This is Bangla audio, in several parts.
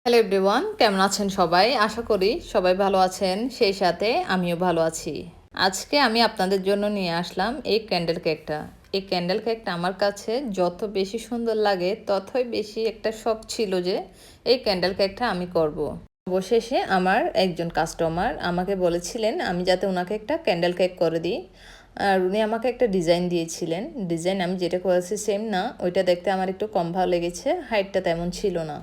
হ্যালো এভরিওয়ান, কেমন আছেন সবাই? আশা করি সবাই ভালো আছেন, সেই সাথে আমিও ভালো আছি। আজকে আমি আপনাদের জন্য নিয়ে আসলাম এই ক্যান্ডেল কেকটা। এই ক্যান্ডেল কেকটা আমার কাছে যত বেশি সুন্দর লাগে ততই বেশি একটা শখ ছিল যে এই ক্যান্ডেল কেকটা আমি করব। অবশেষে আমার একজন কাস্টমার আমাকে বলেছিলেন আমি যাতে ওনাকে একটা ক্যান্ডেল কেক করে দিই। আর উনি আমাকে একটা ডিজাইন দিয়েছিলেন। ডিজাইন আমি যেটা করেছি সেম না, ওইটা দেখতে আমার একটু কম ভালো লেগেছে, হাইটটা তেমন ছিল না।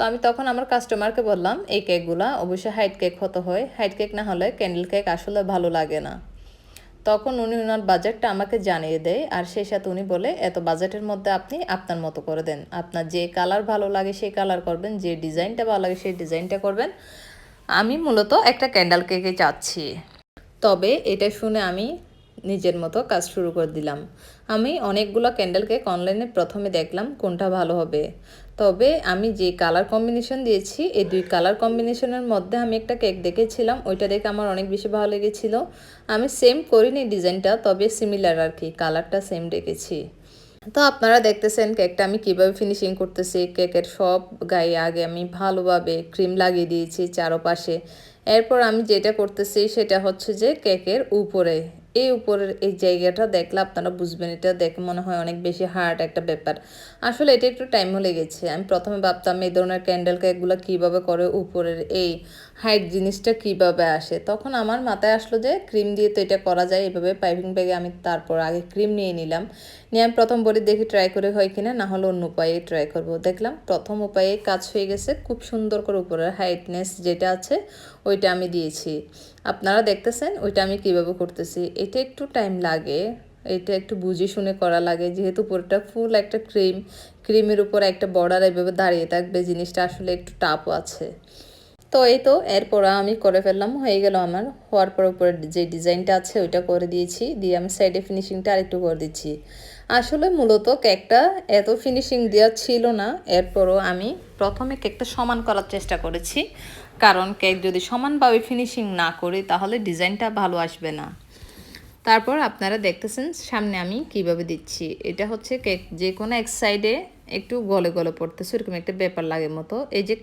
তো আমি তখন আমার কাস্টমারকে বললাম এই কেকগুলা অবশ্যই হাইট কেক হতে হয়, হাইট কেক না হলে ক্যান্ডেল কেক আসলে ভালো লাগে না। তখন উনি ওনার বাজেটটা আমাকে জানিয়ে দেয়, আর সেই সাথে উনি বলে এত বাজেটের মধ্যে আপনি আপনার মতো করে দেন, আপনার যে কালার ভালো লাগে সেই কালার করবেন, যে ডিজাইনটা ভালো লাগে সেই ডিজাইনটা করবেন। আমি মূলত একটা ক্যান্ডেল কেকে চাচ্ছি। তবে এটা শুনে আমি নিজের মতো কাজ শুরু করে দিলাম। আমি অনেকগুলো ক্যান্ডেল কেক অনলাইনে প্রথমে দেখলাম কোনটা ভালো হবে। তবে আমি যে কালার কম্বিনেশন দিয়েছি এই দুই কালার কম্বিনেশনের মধ্যে আমি একটা কেক দেখেছিলাম, ওইটা দেখে আমার অনেক বেশি ভালো লেগেছিল। আমি সেম করিনি ডিজাইনটা, তবে সিমিলার আর কি, কালারটা সেম রেখেছি। তো আপনারা দেখতেছেন কেকটা আমি কিভাবে ফিনিশিং করতেছি। কেকের সব গায়ে আগে আমি ভালোভাবে ক্রিম লাগিয়ে দিয়েছি চারপাশে। এরপর আমি যেটা করতেছি সেটা হচ্ছে যে কেকের উপরে, এই উপরের এই জায়গাটা দেখলে আপনারা বুঝবেন, এটা দেখে মনে হয় অনেক বেশি হার্ড একটা ব্যাপার। আসলে এটা একটু টাইমও লেগেছে। আমি প্রথমে ভাবতাম এই ধরনের ক্যান্ডেল কেকগুলো কীভাবে করে, উপরের এই হাইট জিনিসটা কিভাবে আসে। তখন আমার মাথায় আসলো যে ক্রিম দিয়ে তো এটা করা যায়, এভাবে পাইপিং ব্যাগে আমি তারপর আগে ক্রিম নিয়ে নিলাম। নিয়ে আমি প্রথম বলি দেখি ট্রাই করে হয় কিনা, না হলে অন্য উপায়ে ট্রাই করব। দেখলাম প্রথম উপায়ে কাজ হয়ে গেছে, খুব সুন্দর করে উপরের হাইটনেস যেটা আছে ওইটা আমি দিয়েছি। আপনারা দেখতেছেন ওইটা আমি কিভাবে করতেছি। এটা একটু টাইম লাগে, এটা একটু বুঝে শুনে করা লাগে, যেহেতু পুরোটা ফুল একটা ক্রিমের উপর একটা বর্ডার এভাবে দাঁড়িয়ে থাকবে, জিনিসটা আসলে একটু টাফও আছে। তো এই তো এরপর আমি করে ফেললাম, হয়ে গেল আমার। হওয়ার পর উপরে যে ডিজাইনটা আছে ওইটা করে দিয়েছি, দিয়ে আমি সাইডে ফিনিশিংটা আরেকটু করে দিচ্ছি। আসলে মূলত কেকটা এত ফিনিশিং দেওয়া ছিল না, এরপরও আমি প্রথমে কেকটা সমান করার চেষ্টা করেছি, কারণ কেক যদি সমানভাবে ফিনিশিং না করি তাহলে ডিজাইনটা ভালো আসবে না। তারপর আপনারা দেখতেছেন সামনে আমি কিভাবে দিচ্ছি। এটা হচ্ছে কেক যে কোনো এক সাইডে একটু গলে গলে পড়তেছে, এরকম একটা ব্যাপার লাগে মতো। এই যে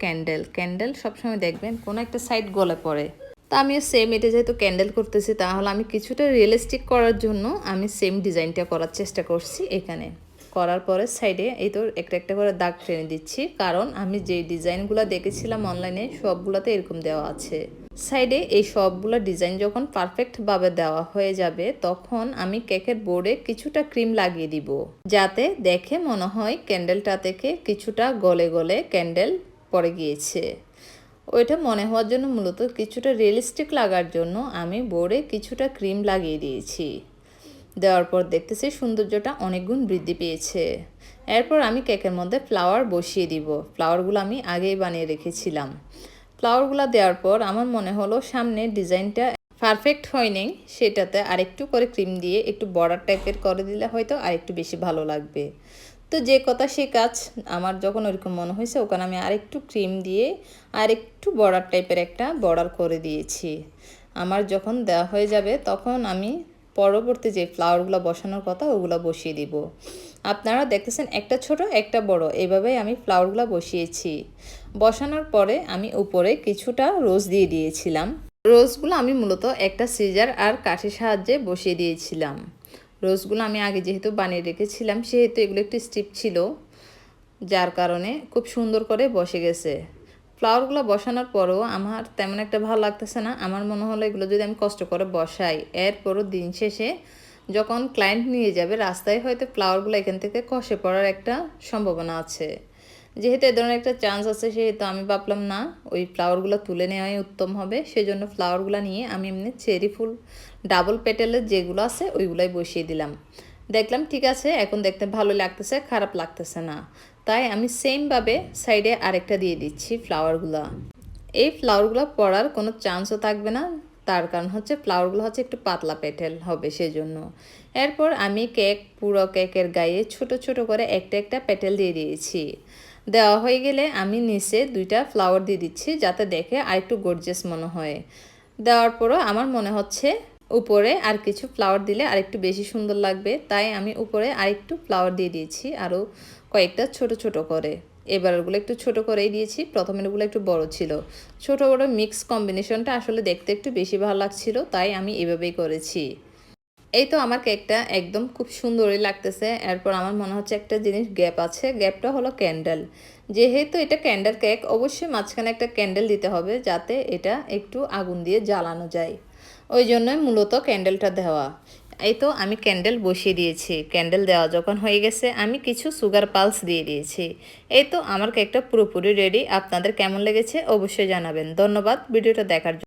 ক্যান্ডেল সবসময় দেখবেন কোনো একটা সাইড গলে পড়ে। তা আমিও সেম, এটা যেহেতু ক্যান্ডেল করতেছি তাহলে আমি কিছুটা রিয়েলিস্টিক করার জন্য আমি সেম ডিজাইনটা করার চেষ্টা করছি। এখানে করার পরে সাইডে এই তো একটা একটা করে দাগ টেনে দিচ্ছি, কারণ আমি যে ডিজাইনগুলো দেখেছিলাম অনলাইনে সবগুলোতে এরকম দেওয়া আছে। সাইডে এই সবগুলো ডিজাইন যখন পারফেক্টভাবে দেওয়া হয়ে যাবে তখন আমি কেকের বোর্ডে কিছুটা ক্রিম লাগিয়ে দিব, যাতে দেখে মনে হয় ক্যান্ডেলটা থেকে কিছুটা গলে গলে ক্যান্ডেল পড়ে গিয়েছে। ওইটা মনে হওয়ার জন্য মূলত কিছুটা রিয়েলিস্টিক লাগার জন্য আমি বোর্ডে কিছুটা ক্রিম লাগিয়ে দিয়েছি। দেওয়ার পর দেখতেছি সৌন্দর্যটা অনেক গুণ বৃদ্ধি পেয়েছে। এরপর আমি কেকের মধ্যে ফ্লাওয়ার বসিয়ে দিব। ফ্লাওয়ারগুলো আমি আগেই বানিয়ে রেখেছিলাম। ফ্লাওয়ারগুলো দেওয়ার পর আমার মনে হলো সামনে ডিজাইনটা পারফেক্ট হয়নি, সেটাতে আরেকটু করে ক্রিম দিয়ে একটু বর্ডার টাইপের করে দিলে হয়তো আরেকটু বেশি ভালো লাগবে। তো যে কথা সে কাজ, আমার যখন ওইরকম মনে হয়েছে ওখানে আমি আরেকটু ক্রিম দিয়ে আরেকটু বর্ডার টাইপের একটা বর্ডার করে দিয়েছি। আমার যখন দেওয়া হয়ে যাবে তখন আমি পরবর্তী যে ফ্লাওয়ারগুলো বসানোর কথা ওগুলো বসিয়ে দিব। আপনারা দেখতেছেন একটা ছোট একটা বড়, এইভাবেই আমি ফ্লাওয়ারগুলো বসিয়েছি। বসানোর পরে আমি উপরে কিছুটা রোজ দিয়ে দিয়েছিলাম। রোজগুলো আমি মূলত একটা সিজার আর কাঠির সাহায্যে বসিয়ে দিয়েছিলাম। রোজগুলো আমি আগে যেহেতু বানিয়ে রেখেছিলাম সেহেতু এগুলো একটু স্টিপ ছিল, যার কারণে খুব সুন্দর করে বসে গেছে। ফ্লাওয়ারগুলো বসানোর পরও আমার তেমন একটা ভালো লাগতেছে না। আমার মনে হলো এগুলো যদি আমি কষ্ট করে বসাই, এরপরও দিন শেষে যখন ক্লায়েন্ট নিয়ে যাবে রাস্তায় হয়তো ফ্লাওয়ারগুলো এখান থেকে খসে পড়ার একটা সম্ভাবনা আছে। যেহেতু এ ধরনের একটা চান্স আছে সেহেতু আমি ভাবলাম না, ওই ফ্লাওয়ারগুলো তুলে নেওয়াই উত্তম হবে। সেজন্য ফ্লাওয়ারগুলো নিয়ে আমি এমনি চেরি ফুল ডাবল পেটেলের যেগুলো আছে ওইগুলাই বসিয়ে দিলাম। দেখলাম ঠিক আছে, এখন দেখতে ভালো লাগতেছে, খারাপ লাগতেছে না। তাই আমি সেমভাবে সাইডে আরেকটা দিয়ে দিচ্ছি ফ্লাওয়ারগুলো। এই ফ্লাওয়ারগুলো পড়ার কোনো চান্সও থাকবে না, তার কারণ হচ্ছে ফ্লাওয়ারগুলো হচ্ছে একটু পাতলা পেটেল হবে সেজন্য। এরপর আমি পুরো কেকের গায়ে ছোট ছোট করে একটা একটা পেটেল দিয়ে দিয়েছি। দেওয়া হয়ে গেলে আমি নিচে দুইটা ফ্লাওয়ার দিয়ে দিচ্ছি যাতে দেখে আরেকটু গর্জিয়াস মনে হয়। দেওয়ার পরও আমার মনে হচ্ছে উপরে আর কিছু ফ্লাওয়ার দিলে আরেকটু বেশি সুন্দর লাগবে, তাই আমি উপরে আরেকটু ফ্লাওয়ার দিয়ে দিয়েছি আরও কয়েকটা ছোট ছোট করে। এবারগুলো একটু ছোট করেই দিয়েছি, প্রথমেরগুলো একটু বড় ছিল। ছোট বড় মিক্স কম্বিনেশনটা আসলে দেখতে একটু বেশি ভালো লাগছিল, তাই আমি এভাবেই করেছি। এই তো আমার কেকটা একদম খুব সুন্দরই লাগতেছে। এরপর আমার মনে হচ্ছে একটা জিনিস গ্যাপ আছে, গ্যাপটা হলো ক্যান্ডেল। যেহেতু এটা ক্যান্ডেল কেক, অবশ্যই মাঝখানে একটা ক্যান্ডেল দিতে হবে যাতে এটা একটু আগুন দিয়ে জ্বালানো যায়। ওই জন্যই মূলত ক্যান্ডেলটা দেওয়া। এই তো আমি ক্যান্ডেল বসিয়ে দিয়েছি। ক্যান্ডেল দেওয়া যখন হয়ে গেছে আমি কিছু সুগার পালস দিয়ে দিয়েছি। এই তো আমার কেকটা পুরোপুরি রেডি। আপনাদের কেমন লেগেছে অবশ্যই জানাবেন। ধন্যবাদ ভিডিওটা দেখার জন্য।